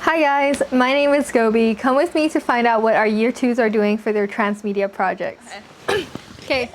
Hi guys, my name is Gobi. Come with me to find out what our year 2s are doing for their transmedia projects. Okay.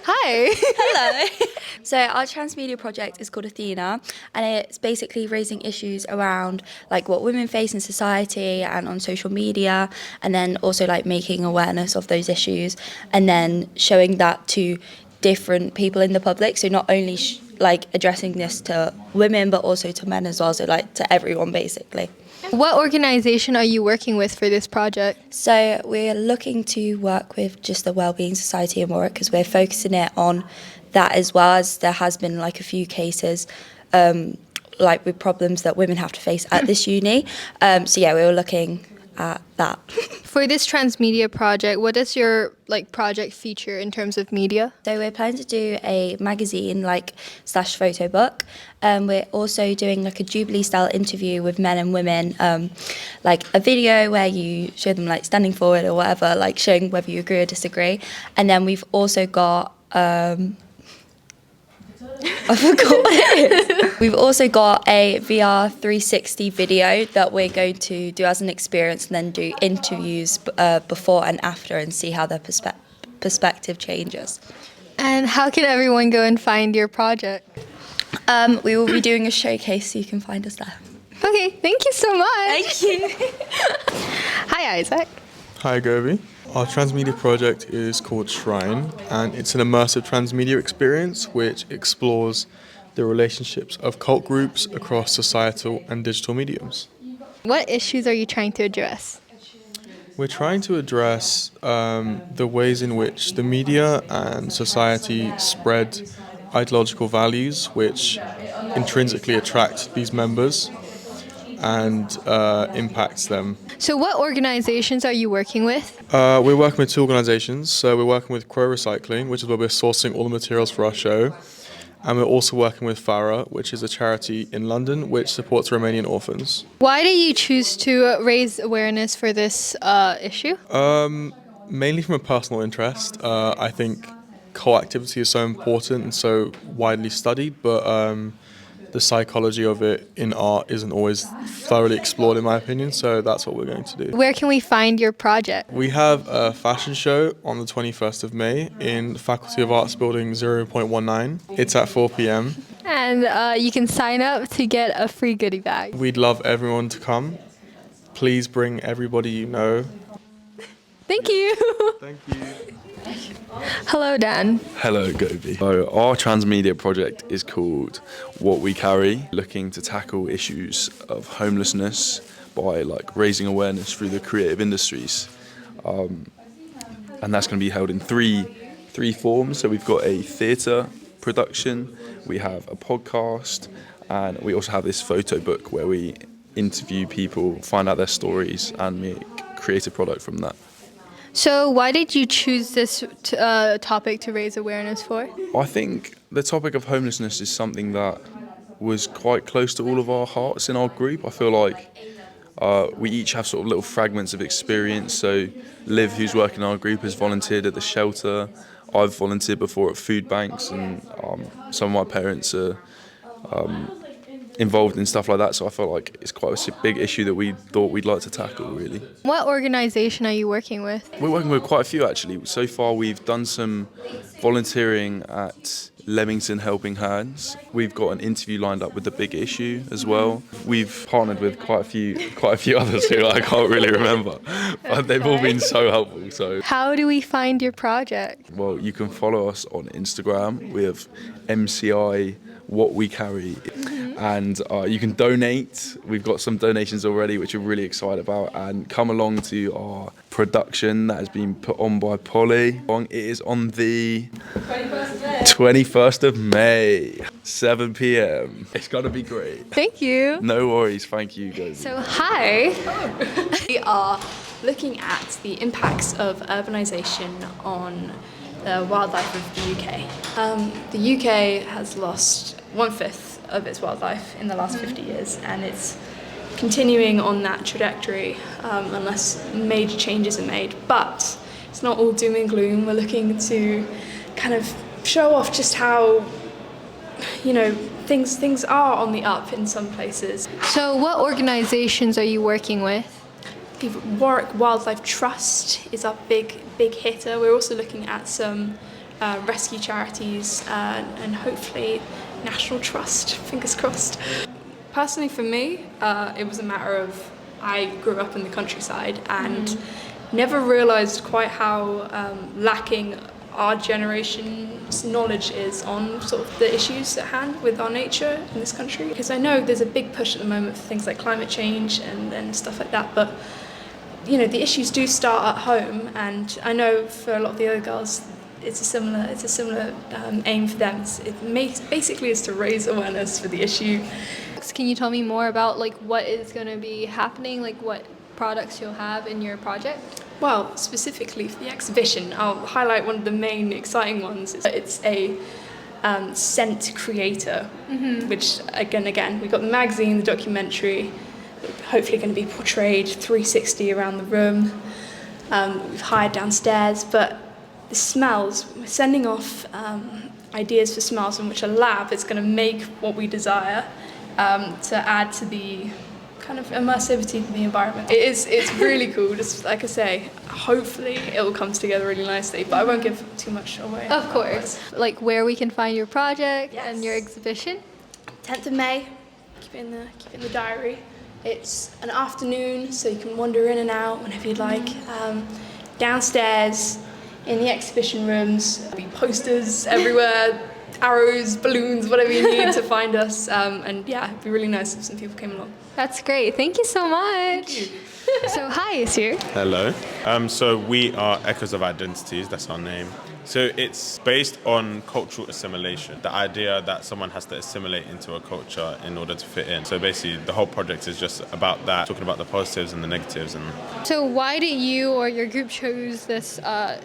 Hi. Hello. So our transmedia project is called Athena, and it's basically raising issues around like what women face in society and on social media, and then also like making awareness of those issues and then showing that to different people in the public. So not only like addressing this to women but also to men as well, so like to everyone basically. What organization are you working with for this project? So we're looking to work with just the Wellbeing Society in Warwick because we're focusing it on that, as well as there has been like a few cases like with problems that women have to face at this uni. So yeah, we were looking at that. For this transmedia project, what does your project feature in terms of media? So we're planning to do a magazine / photo book. We're also doing like a Jubilee style interview with men and women, like a video where you show them like standing forward or whatever, like showing whether you agree or disagree. And then we've also got I forgot what it is. We've also got a VR 360 video that we're going to do as an experience and then do interviews before and after and see how their perspective changes. And how can everyone go and find your project? We will be doing a showcase, so you can find us there. Okay, thank you so much. Thank you. Hi Isaac. Hi Gobi. Our transmedia project is called Shrine, and it's an immersive transmedia experience which explores the relationships of cult groups across societal and digital mediums. What issues are you trying to address? We're trying to address the ways in which the media and society spread ideological values which intrinsically attract these members and impacts them. So what organizations are you working with? We're working with two organisations. So we're working with Crow Recycling, which is where we're sourcing all the materials for our show. And we're also working with Farah, which is a charity in London which supports Romanian orphans. Why did you choose to raise awareness for this issue? Mainly from a personal interest. I think co-activity is so important and so widely studied, but the psychology of it in art isn't always thoroughly explored, in my opinion, so that's what we're going to do. Where can we find your project? We have a fashion show on the 21st of May in the Faculty of Arts Building 0.19. It's at 4 p.m. And you can sign up to get a free goodie bag. We'd love everyone to come. Please bring everybody you know. Thank you. Thank you. Hello, Dan. Hello, Gobi. So our transmedia project is called What We Carry, looking to tackle issues of homelessness by raising awareness through the creative industries. And that's going to be held in three forms. So we've got a theatre production, we have a podcast, and we also have this photo book where we interview people, find out their stories, and make creative product from that. So why did you choose this topic to raise awareness for? I think the topic of homelessness is something that was quite close to all of our hearts in our group. I feel like we each have sort of little fragments of experience. So Liv, who's working in our group, has volunteered at the shelter. I've volunteered before at food banks, and some of my parents are involved in stuff like that, so I felt like it's quite a big issue that we thought we'd like to tackle, really. What organisation are you working with? We're working with quite a few, actually. So far we've done some volunteering at Leamington Helping Hands. We've got an interview lined up with The Big Issue as well. We've partnered with quite a few others who I can't really remember, but they've all been so helpful. So how do we find your project? Well, you can follow us on Instagram. We have MCI What We Carry, and you can donate. We've got some donations already which we're really excited about, and come along to our production that has been put on by Polly. It is on the 21st of May, 7 p.m. It's gonna be great. Thank you. No worries, thank you, Gobi. So hi. We are looking at the impacts of urbanisation on the wildlife of the UK. The UK has lost 1/5 of its wildlife in the last 50 years, and it's continuing on that trajectory unless major changes are made. But it's not all doom and gloom. We're looking to kind of show off just how, things are on the up in some places. So what organizations are you working with? The Warwick Wildlife Trust is our big hitter. We're also looking at some rescue charities and hopefully National Trust, fingers crossed. Personally for me, it was a matter of I grew up in the countryside and never realised quite how lacking our generation's knowledge is on sort of the issues at hand with our nature in this country. Because I know there's a big push at the moment for things like climate change and stuff like that, but you know, the issues do start at home, and I know for a lot of the other girls it's a similar aim for them. Basically is to raise awareness for the issue. Can you tell me more about like what is going to be happening, like what products you'll have in your project? Well, specifically for the exhibition, I'll highlight one of the main exciting ones. It's a scent creator, which again, we've got the magazine, the documentary, hopefully going to be portrayed 360 around the room. We've hired downstairs, but the smells, we're sending off ideas for smells in which a lab is going to make what we desire to add to the kind of immersivity to the environment. It's really cool, just like I say, hopefully it all comes together really nicely, but I won't give too much away. Of course. Like where we can find your project and your exhibition? 10th of May, keep it in the diary. It's an afternoon, so you can wander in and out whenever you'd like. Downstairs in the exhibition rooms, there'll be posters everywhere, arrows, balloons, whatever you need to find us. And yeah, it'd be really nice if some people came along. That's great. Thank you so much. So hi, Isir. Hello. So we are Echoes of Identities, that's our name. So it's based on cultural assimilation, the idea that someone has to assimilate into a culture in order to fit in. So basically the whole project is just about that, talking about the positives and the negatives. So why did you or your group choose this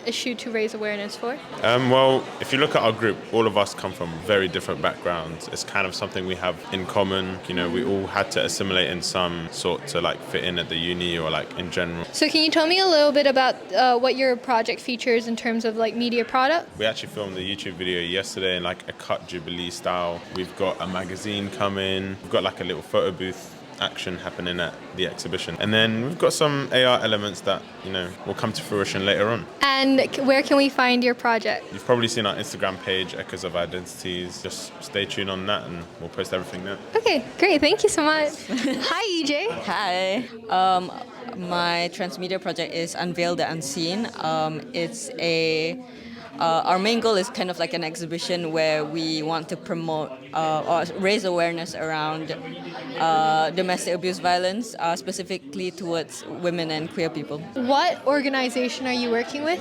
issue to raise awareness for? Well, if you look at our group, all of us come from very different backgrounds. It's kind of something we have in common. You know, we all had to assimilate in some sort to like fit in at the uni or like in general. So can you tell me a little bit about what your project features in terms of like media product? We actually filmed the YouTube video yesterday in like a cut Jubilee style. We've got a magazine coming. We've got like a little photo booth action happening at the exhibition. And then we've got some AR elements that, you know, will come to fruition later on. And where can we find your project? You've probably seen our Instagram page, Echoes of Identities. Just stay tuned on that and we'll post everything there. Okay, great. Thank you so much. Hi, EJ. Hi. My transmedia project is Unveil the Unseen. It's our main goal is kind of like an exhibition where we want to promote or raise awareness around domestic abuse violence, specifically towards women and queer people. What organization are you working with?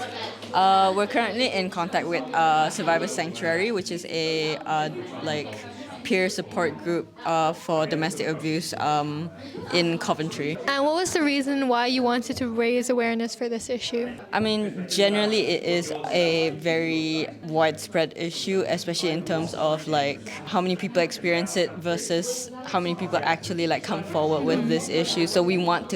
We're currently in contact with Survivor Sanctuary, which is a peer support group for domestic abuse in Coventry. And what was the reason why you wanted to raise awareness for this issue? I mean, generally it is a very widespread issue, especially in terms of like how many people experience it versus how many people actually like come forward with this issue. So we want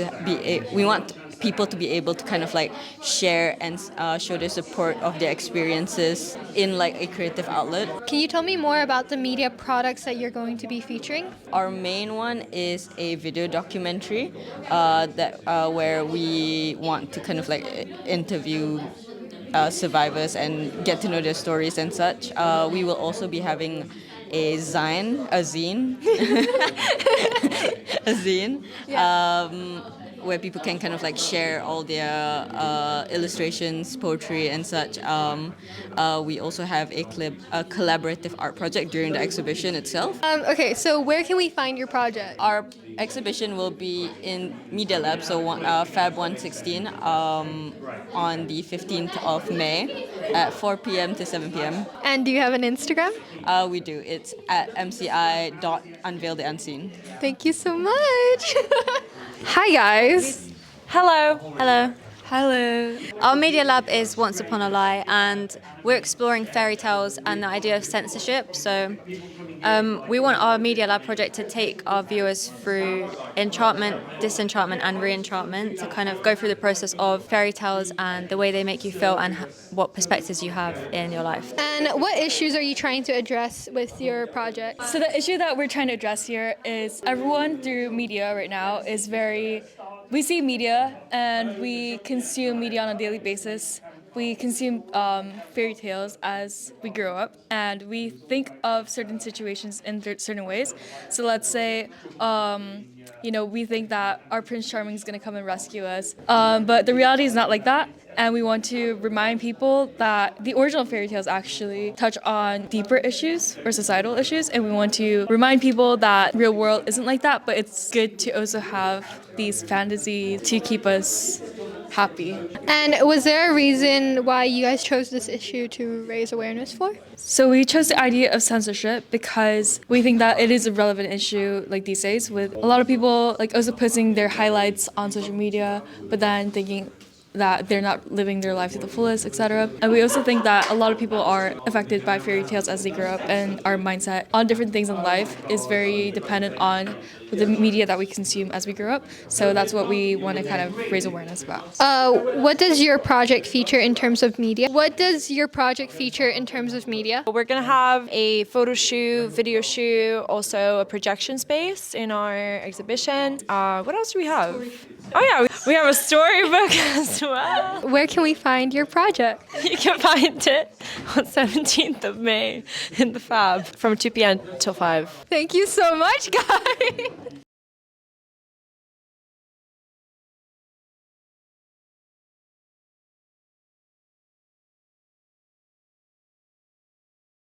people to be able to kind of like share and show their support of their experiences in like a creative outlet. Can you tell me more about the media products that you're going to be featuring? Our main one is a video documentary where we want to kind of like interview survivors and get to know their stories and such. We will also be having a zine. Where people can kind of like share all their illustrations, poetry and such. We also have a collaborative art project during the exhibition itself. Okay, so where can we find your project? Our exhibition will be in Media Lab, so Fab 116 on the 15th of May at 4 p.m. to 7 p.m. And do you have an Instagram? We do. It's at mci.unveiltheunseen. Thank you so much. Hi guys. Hello. Hello. Hello. Our media lab is Once Upon a Lie, and we're exploring fairy tales and the idea of censorship. So we want our media lab project to take our viewers through enchantment, disenchantment, and re-enchantment to kind of go through the process of fairy tales and the way they make you feel and what perspectives you have in your life. And what issues are you trying to address with your project? So the issue that we're trying to address here is everyone through media right now is we see media and we consume media on a daily basis. We consume fairy tales as we grow up, and we think of certain situations in certain ways. So let's say, we think that our Prince Charming is going to come and rescue us, but the reality is not like that. And we want to remind people that the original fairy tales actually touch on deeper issues or societal issues, and we want to remind people that real world isn't like that, but it's good to also have these fantasies to keep us happy. And was there a reason why you guys chose this issue to raise awareness for? So we chose the idea of censorship because we think that it is a relevant issue like these days, with a lot of people like also posting their highlights on social media, but then thinking that they're not living their life to the fullest, etc. And we also think that a lot of people are affected by fairy tales as they grow up, and our mindset on different things in life is very dependent on the media that we consume as we grow up. So that's what we want to kind of raise awareness about. What does your project feature in terms of media? We're going to have a photo shoot, video shoot, also a projection space in our exhibition. What else do we have? Oh yeah, we have a storybook as well. Where can we find your project? You can find it on 17th of May in the Fab from 2 p.m. till 5. Thank you so much, guys.